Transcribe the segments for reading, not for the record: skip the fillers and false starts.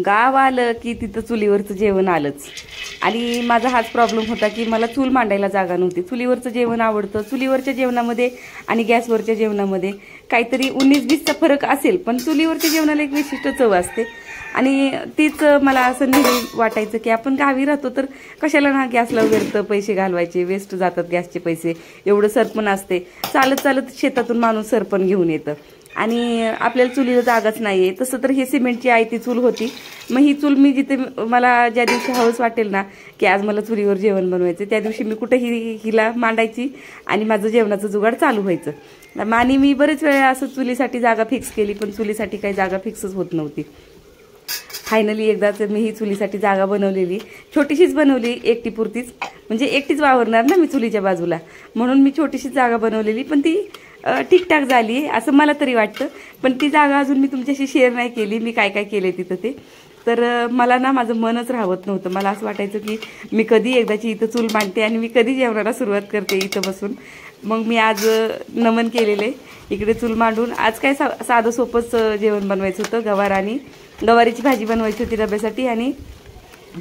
गाव आलं की तिथं चुलीवरचं जेवण आलंच. आणि माझा हाच प्रॉब्लेम होता की मला चूल मांडायला जागा नव्हती. चुलीवरचं जेवण आवडतं. चुलीवरच्या जेवणामध्ये आणि गॅसवरच्या जेवणामध्ये काहीतरी 19-20चा फरक असेल, पण चुलीवरच्या जेवणाला एक विशिष्ट चव असते. आणि तीच मला असं नेहमी वाटायचं की आपण गावी राहतो तर कशाला ना गॅसला वगैरे पैसे घालवायचे, वेस्ट जातात गॅसचे पैसे. एवढं सरपण असते, चालत चालत शेतातून माणूस सरपण घेऊन येतं आणि आपल्याला चुलीला जागाच नाहीये. तसं तर ही सिमेंटची आहे ती चूल होती. मग ही चूल मी जिथे मला ज्या दिवशी हवंच वाटेल ना की आज मला चुलीवर जेवण बनवायचं, त्या दिवशी मी कुठेही हिला मांडायची आणि माझं जेवणाचं जुगाड चालू व्हायचं. आणि मी बरेच वेळा असं चुलीसाठी जागा फिक्स केली, पण चुलीसाठी काही जागा फिक्सच होत नव्हती. फायनली एकदाच मी ही चुलीसाठी जागा बनवलेली, छोटीशीच बनवली, एकटीपुरतीच, म्हणजे एकटीच वावरणार ना मी चुलीच्या बाजूला, म्हणून मी छोटीशीच जागा बनवलेली. पण ती ठीकठाक झाली असं मला तरी वाटतं. पण ती जागा अजून मी तुमच्याशी शेअर नाही केली, मी काय काय केले तिथं ते. तर मला ना माझं मनच राहत नव्हतं. मला असं वाटायचं की मी कधी एकदाची इथं चूल मांडते आणि मी कधी जेवणाला सुरुवात करते इथं बसून. मग मी आज नमन केलेले इकडे चूल मांडून. आज काय साधं सोपंच जेवण बनवायचं होतं. गवारीची भाजी बनवायची होती डब्यासाठी आणि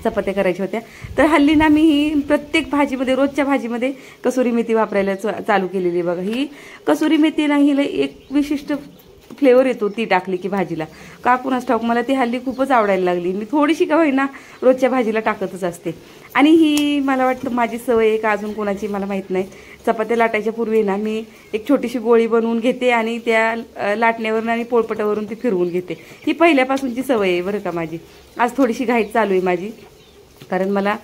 चपात्या करायच्या होत्या. तर हल्ली ना मी ही प्रत्येक भाजीमध्ये, रोजच्या भाजीमध्ये कसुरी मेथी वापरायला चालू केलेली. बघा, ही कसुरी मेथी ना हिला एक विशिष्ट फ्लेवर येतो ती टाकली की भाजीला, का कुणास ठाऊक मला ती हल्ली खूपच आवडायला लागली. मी थोडीशी का होईना रोजच्या भाजीला टाकतच असते. आणि ही मला वाटतं माझी सवय आहे का अजून कोणाची मला माहीत नाही. चपात्या लाटायच्या पूर्वी ना मी एक छोटीशी गोळी बनवून घेते आणि त्या लाटण्यावरून आणि पोळपटावरून ती फिरवून घेते. ही पहिल्यापासूनची सवय आहे बरं का माझी. आज थोडीशी घाईत चालू आहे माझी, कारण मला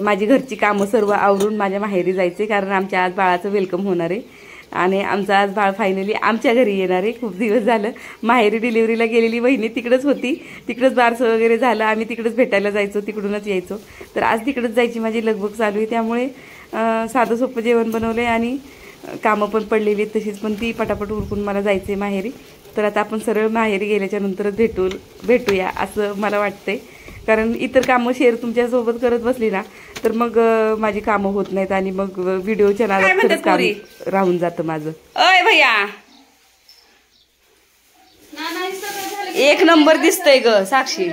माझी घरची कामं सर्व आवरून माझ्या माहेरी जायचे, कारण आमच्या आज बाळाचं वेलकम होणार आहे आणि आमचं आज बाळ फायनली आमच्या घरी येणार आहे. खूप दिवस झालं माहेरी डिलिव्हरीला गेलेली वहिनी तिकडंच होती, तिकडंच बारसं वगैरे झालं, आम्ही तिकडंच भेटायला जायचो, तिकडूनच यायचो. तर आज तिकडंच जायची माझी लगबग चालू आहे. त्यामुळे साधं सोपं जेवण बनवलं आहे आणि कामं पण पडलेली आहेत तशीच, पण ती पटापट उरकून मला जायचं आहे माहेरी. तर आता आपण सरळ माहेरी गेल्याच्या नंतरच भेटूया असं मला वाटतंय. कारण इतर कामं शेअर तुमच्यासोबत करत बसली ना तर मग माझी कामं होत नाहीत आणि मग व्हिडिओच्या नादात काम राहून जातं माझं. अय भैया, एक नंबर दिसतंय ग साक्षी.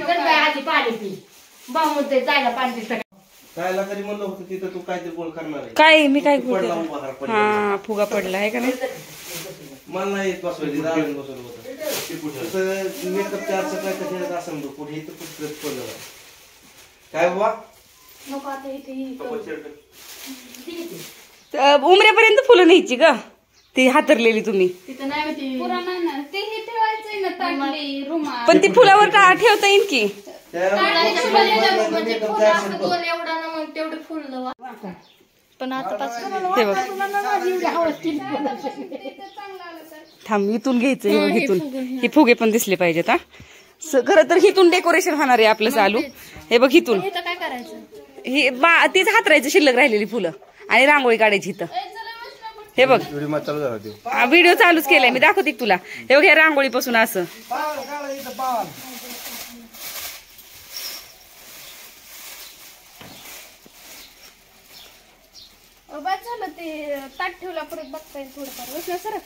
काय मी काय हा फुगा पडला आहे का नाही. उमरेपर्यंत फुलं न्यायची ग, ती हातरलेली तुम्ही. पण ती फुलावर ठेवता येईल की. पण आता थांब, इथून घ्यायचं. इथून हे फुगे पण दिसले पाहिजेत. हा खरं तर हिथून डेकोरेशन होणार आहे आपलं चालू. हे बघ, हिथून काय करायचं, ही तीच हातरायचं शिल्लक राहिलेली फुलं आणि रांगोळी काढायची इथं. हे बघ व्हिडिओ चालूच केलाय मी, दाखवते तुला. हे बघ, ह्या रांगोळीपासून असं झालं ते ताट ठेवला परत बघता येईल थोडंफार. बसलं सर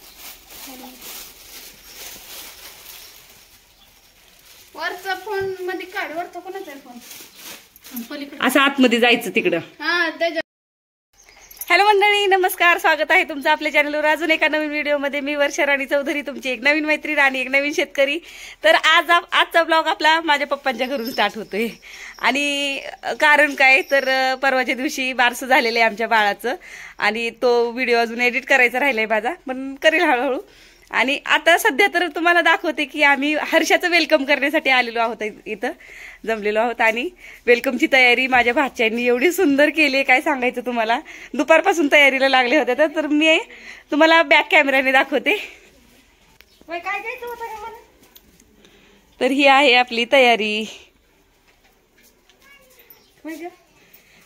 वरचा फोन मध्ये काढ. वरचा कोणाचा फोन असं आतमध्ये जायचं तिकडं. हा त्याच्या. हॅलो मंडळी, नमस्कार, स्वागत आहे तुमचं आपल्या चॅनलवर अजून एका नवीन व्हिडिओमध्ये. मी वर्षा राणी चौधरी, तुमची एक नवीन मैत्रीण आणि एक नवीन शेतकरी. तर आजचा ब्लॉग आपला माझ्या पप्पांच्या घरून स्टार्ट होतोय. आणि कारण काय तर परवाच्या दिवशी बारसं झालेलं आहे आमच्या बाळाचं आणि तो व्हिडिओ अजून एडिट करायचा राहिलाय माझा, पण करेल हळूहळू. आणि आता सध्या तर तुम्हाला दाखवते की आम्ही हर्षाचं वेलकम करण्यासाठी आलेलो आहोत, इथं जमलेलो आहोत. आणि वेलकमची तयारी माझ्या भाच्यांनी एवढी सुंदर केली, काय सांगायचं तुम्हाला. दुपारपासून तयारीला लागले होते. तर मी तुम्हाला बॅक कॅमेराने दाखवते काय घ्यायचं होतं का मला. तर ही आहे आपली तयारी.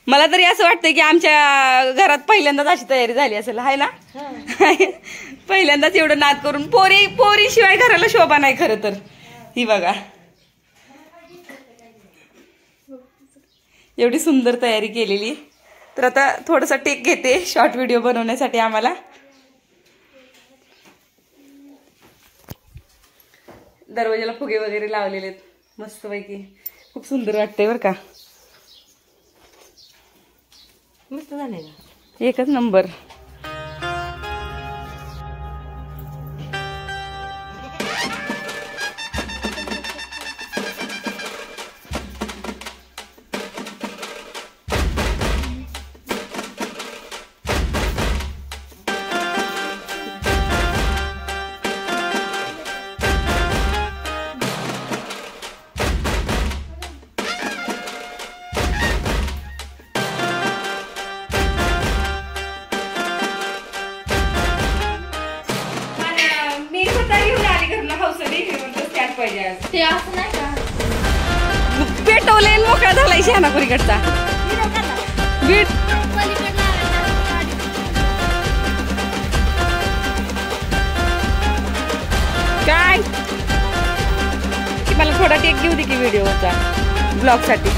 मला तरी असं वाटतंय की आमच्या घरात पहिल्यांदाच अशी तयारी झाली असेल, हाय ना. पहिल्यांदाच एवढं नाद करून. पोरी शिवाय घराला शोभा नाही खरं तर. ही बघा एवढी सुंदर तयारी केलेली. तर आता थोडासा टेक घेते शॉर्ट व्हिडिओ बनवण्यासाठी आम्हाला. दरवाजाला फुगे वगैरे लावलेले मस्तपैकी. खूप सुंदर वाटतंय बरं का. मस्त झालंय का? एकच नंबर. ते असं नाही का पेटवले मोकळा झालाय शहाणापुरीकडचा बीट. काय मला थोडा टेक घेऊ दे की व्हिडिओचा ब्लॉग साठी.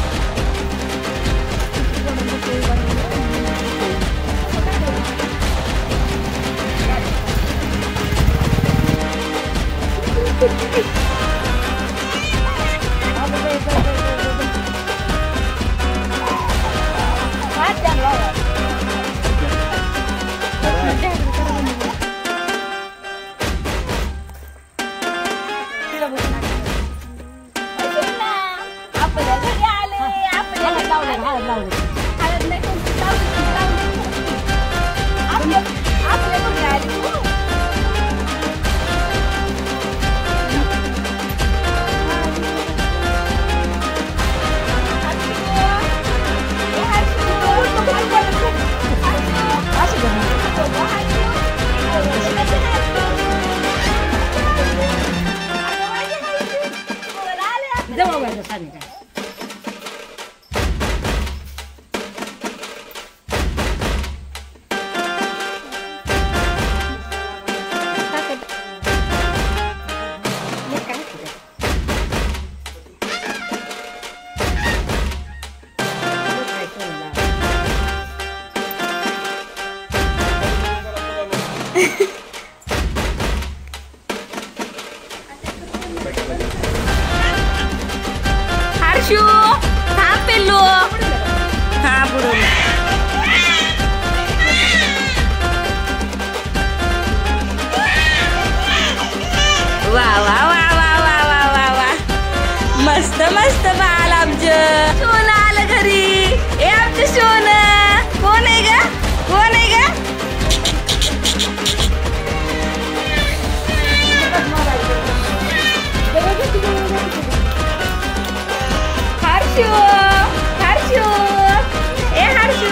हर्षू थांब पिल्लू. हा बुडवलं. वा वा वा वा वा वा वा वा मस्त मस्त बाल आमचं. सोनं आलं घरी. ए आमचं सोनं कोण आहे ग? कोण आहे ग? हर्षू हर्षू ए हर्षू.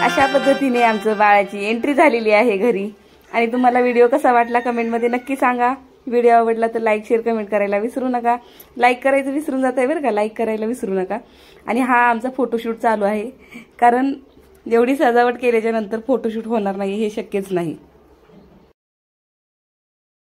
अशा पद्धतीने आमचं बाळाची एंट्री झालेली आहे घरी. आणि तुम्हाला व्हिडिओ कसा वाटला कमेंटमध्ये नक्की सांगा. व्हिडिओ आवडला तर लाईक शेअर कमेंट करायला विसरू नका. लाईक करायचं विसरून जात आहे बरं का. लाईक करायला विसरू नका. आणि हा आमचा फोटोशूट चालू आहे कारण एवढी सजावट केल्याच्या नंतर फोटोशूट होणार नाही हे शक्यच नाही.